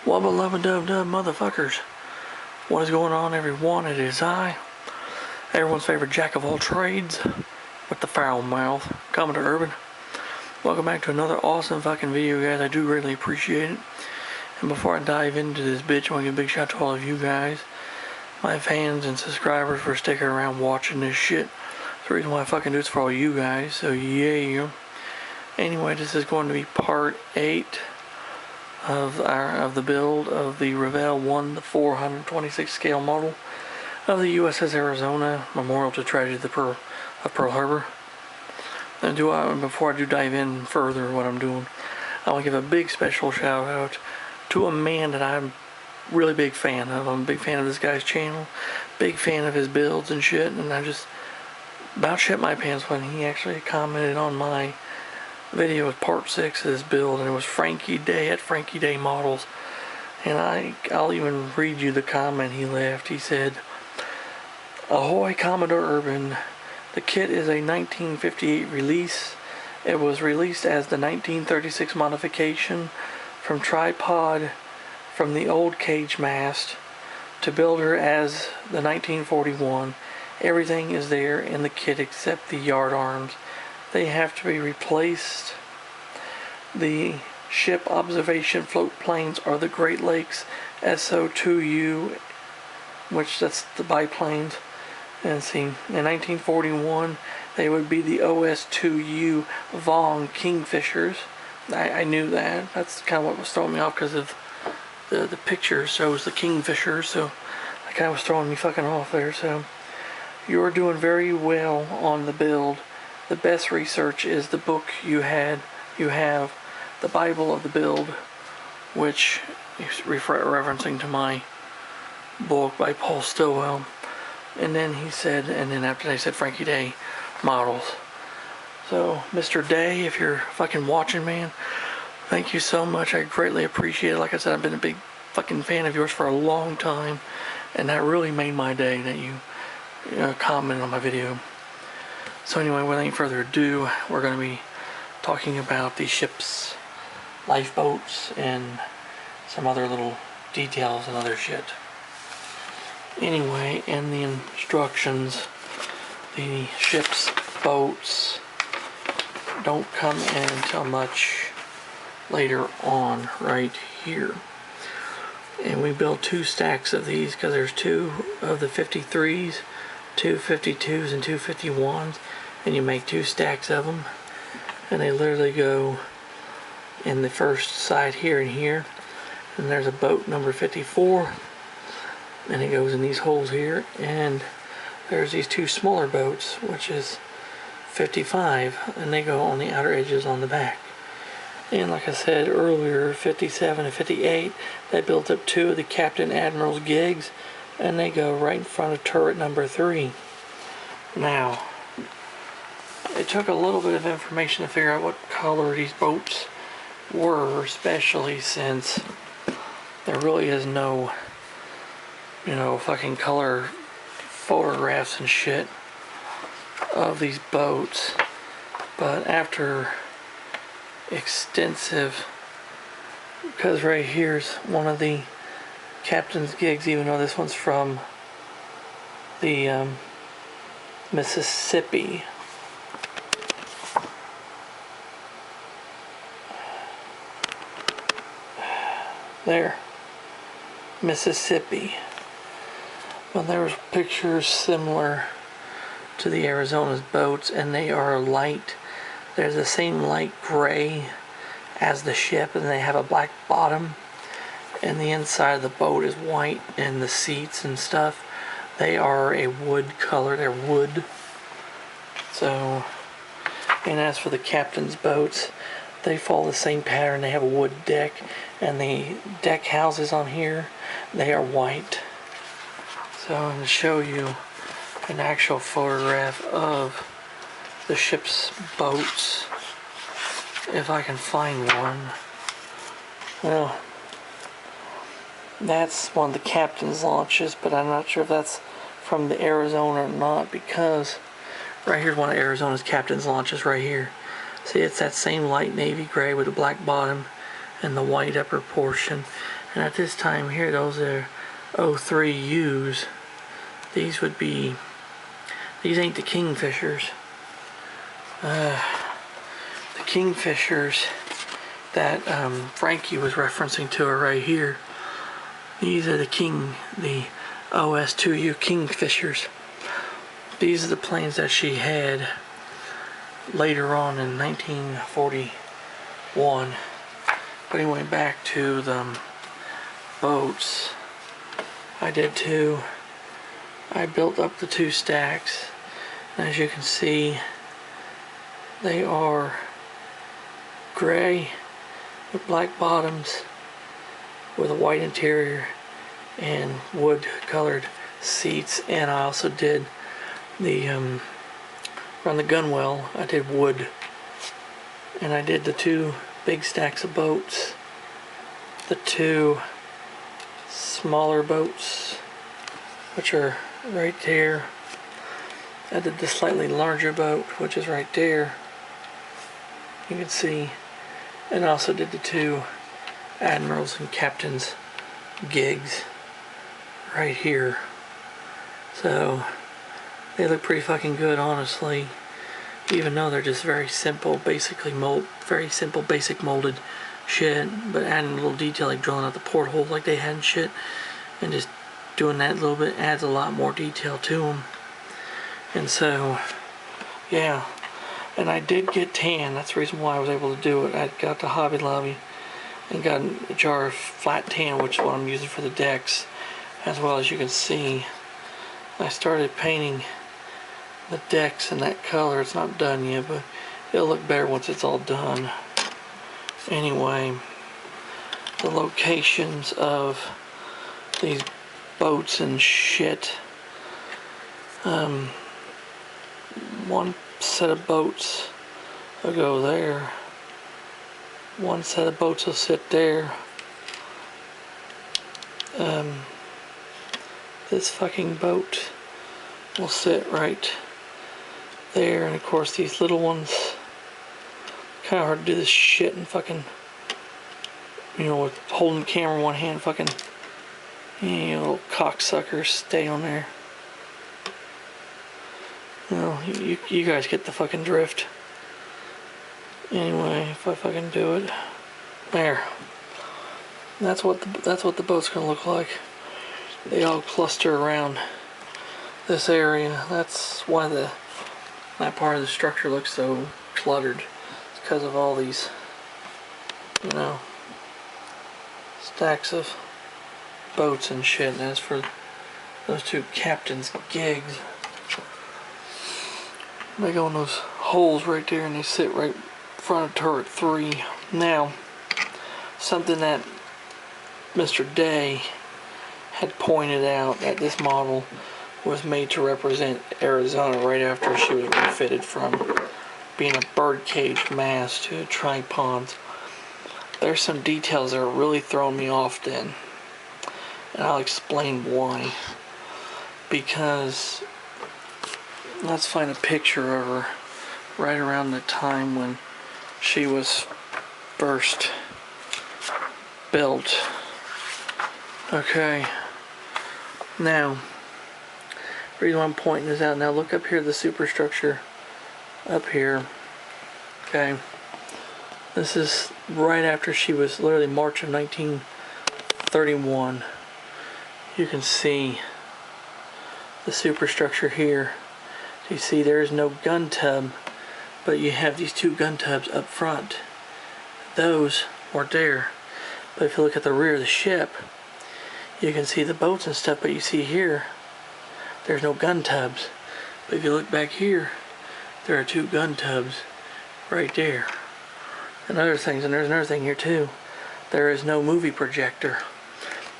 Wubba lubba dub dub motherfuckers. What is going on, everyone? It is I, everyone's favorite jack of all trades, with the foul mouth, Commodore Urban. Welcome back to another awesome fucking video, guys. I do greatly appreciate it. And before I dive into this bitch, I want to give a big shout out to all of you guys, my fans and subscribers, for sticking around watching this shit. It's the reason why I fucking do this for all you guys, so yeah. Anyway, this is going to be part 8 of the build of the Revell 1 to 426 scale model of the USS Arizona, memorial to tragedy of Pearl Harbor. And before I do dive in further what I'm doing, I want to give a big special shout out to a man that I'm really big fan of. I'm a big fan of this guy's channel, big fan of his builds and shit, and I just about shit my pants when he actually commented on my video with part 6 of this build, and it was Frankie Day at Frankie Day Models. And I'll even read you the comment he left. He said, "Ahoy Commodore Urban, the kit is a 1958 release. It was released as the 1936 modification from tripod from the old cage mast to build her as the 1941. Everything is there in the kit except the yard arms. They have to be replaced. The ship observation float planes are the Great Lakes SO2U, which that's the biplanes. And see, in 1941, they would be the OS2U Vaughn Kingfishers." I knew that. That's kind of what was throwing me off, because of the picture shows the Kingfishers, so that kind of was throwing me fucking off there. So, "You're doing very well on the build. The best research is the book you have, the Bible of the Build," which is referencing to my book by Paul Stillwell. And then he said, and then after they said Frankie Day Models. So, Mr. Day, if you're fucking watching, man, thank you so much. I greatly appreciate it. Like I said, I've been a big fucking fan of yours for a long time, and that really made my day that you commented on my video. So anyway, without any further ado, we're going to be talking about the ship's lifeboats and some other little details and other shit. Anyway, in the instructions, the ship's boats don't come in until much later on, right here. And we built 2 stacks of these because there's 2 of the 53s, 2 52s, and 2 51s. And you make 2 stacks of them, and they literally go in the first side here and here. And there's a boat number 54, and it goes in these holes here. And there's these 2 smaller boats, which is 55, and they go on the outer edges on the back. And like I said earlier, 57 and 58, they built up 2 of the Captain Admiral's gigs, and they go right in front of turret number 3. Now, it took a little bit of information to figure out what color these boats were, especially since there really is no, fucking color photographs and shit of these boats. But after extensive, because right here's one of the captain's gigs, even though this one's from the Mississippi. There, Mississippi. Well, there was pictures similar to the Arizona's boats, and they are light. There's the same light gray as the ship, and they have a black bottom, and the inside of the boat is white, and the seats and stuff, they are a wood color. They're wood. So, and as for the captain's boats, they follow the same pattern. They have a wood deck, and the deck houses on here, they are white. So I'm going to show you an actual photograph of the ship's boats, if I can find one. Well, that's one of the captain's launches, but I'm not sure if that's from the Arizona or not, because right here's one of Arizona's captain's launches right here. See, it's that same light navy gray with a black bottom, and the white upper portion. And at this time here, those are 03Us. These would be, these ain't the Kingfishers. The Kingfishers that Frankie was referencing to are right here. These are the OS2U Kingfishers. These are the planes that she had later on in 1941. But anyway, back to the boats. I did two. I built up the two stacks. And as you can see, they are gray with black bottoms with a white interior and wood colored seats. And I also did the around the gunwale I did wood, and I did the two big stacks of boats, the two smaller boats which are right there. I did the slightly larger boat which is right there, you can see, and I also did the two admirals and captains gigs right here. So they look pretty fucking good, honestly, even though they're just very simple, basic molded shit, but adding a little detail like drilling out the porthole like they had and shit, and just doing that little bit adds a lot more detail to them. And so, yeah, and I did get tan. That's the reason why I was able to do it. I got to Hobby Lobby and got a jar of flat tan, which is what I'm using for the decks, as well. As you can see, I started painting the decks in that color. It's not done yet, but it'll look better once it's all done. Anyway, the locations of these boats and shit. One set of boats will go there. One set of boats will sit there. This fucking boat will sit right there, and of course these little ones, kind of hard to do this shit and fucking, you know, with holding the camera in one hand, fucking, you little cocksuckers, stay on there. You know, you guys get the fucking drift. Anyway, if I fucking do it, there. That's what the boat's gonna look like. They all cluster around this area. That's why that part of the structure looks so cluttered. It's because of all these, you know, stacks of boats and shit. And as for those two captains' gigs, they go in those holes right there, and they sit right in front of turret 3. Now, something that Mr. Day had pointed out that this model was made to represent Arizona right after she was refitted from being a birdcage mast to a tripod. There's some details that are really throwing me off then, and I'll explain why. Because let's find a picture of her right around the time when she was first built. Okay, now, the reason why I'm pointing this out, now look up here, the superstructure up here. Okay, this is right after she was, literally March of 1931. You can see the superstructure here. You see there's no gun tub, but you have these two gun tubs up front. Those weren't there. But if you look at the rear of the ship, you can see the boats and stuff, but you see here, there's no gun tubs. But if you look back here, there are two gun tubs right there. And other things, and there's another thing here too. There is no movie projector.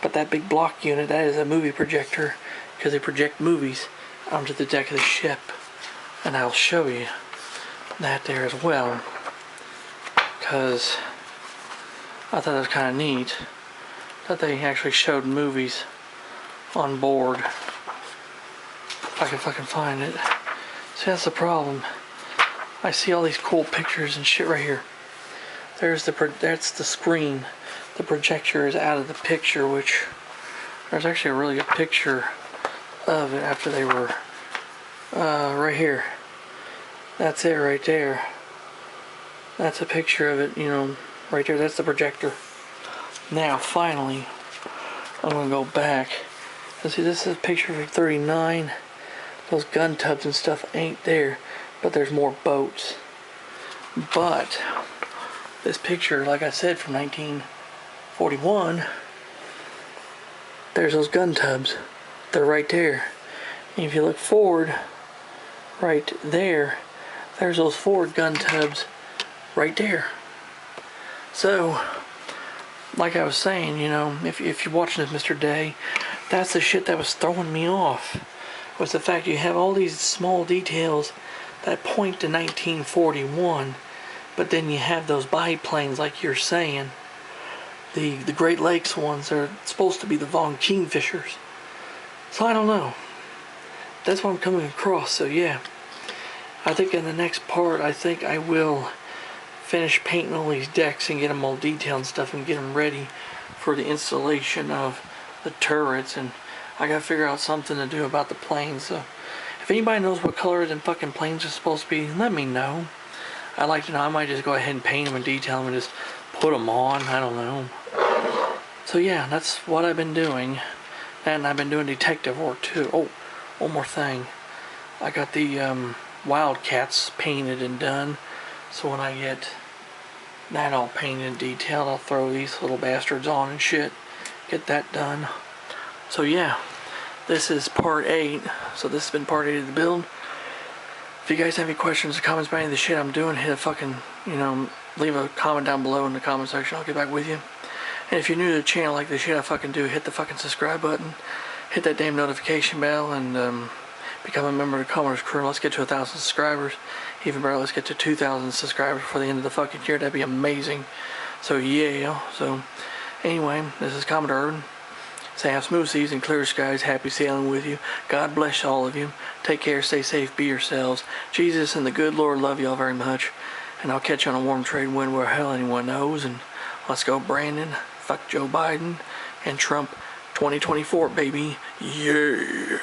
But that big block unit, that is a movie projector, because they project movies onto the deck of the ship. And I'll show you that there as well, because I thought that was kind of neat that they actually showed movies on board. If I can fucking find it. See, that's the problem. I see all these cool pictures and shit right here. that's the screen. The projector is out of the picture, which there's actually a really good picture of it after they were right here. That's it right there. That's a picture of it, you know, right there. That's the projector. Now, finally, I'm gonna go back. And see, this is a picture of 39. Those gun tubs and stuff ain't there, but there's more boats. But this picture, like I said, from 1941, there's those gun tubs. They're right there. And if you look forward, right there, there's those forward gun tubs right there. So, like I was saying, you know, if you're watching this, Mr. Day, that's the shit that was throwing me off. Was the fact you have all these small details that point to 1941, but then you have those biplanes, like you're saying. The Great Lakes ones are supposed to be the Von Kingfishers. So I don't know. That's what I'm coming across. So yeah, I think in the next part, I think I will finish painting all these decks and get them all detailed and stuff and get them ready for the installation of the turrets. And I gotta figure out something to do about the planes. So if anybody knows what color them fucking planes are supposed to be, let me know. I'd like to know. I might just go ahead and paint them and detail them and just put them on. I don't know. So yeah, that's what I've been doing. And I've been doing detective work too. Oh, one more thing. I got the Wildcats painted and done. So when I get that all painted and detailed, I'll throw these little bastards on and shit. Get that done. So yeah, this is part 8. So this has been part 8 of the build. If you guys have any questions or comments about any of the shit I'm doing, hit a fucking, you know, leave a comment down below in the comment section. I'll get back with you. And if you're new to the channel, like the shit I fucking do, hit the fucking subscribe button. Hit that damn notification bell and become a member of the Commoners crew. Let's get to 1,000 subscribers. Even better, let's get to 2,000 subscribers before the end of the fucking year. That'd be amazing. So yeah. So anyway, this is Commodore Urban. Say have smooth seas and clear skies. Happy sailing with you. God bless all of you. Take care, stay safe, be yourselves. Jesus and the good Lord love y'all very much. And I'll catch you on a warm trade wind where hell anyone knows. And let's go, Brandon. Fuck Joe Biden and Trump 2024, baby. Yeah.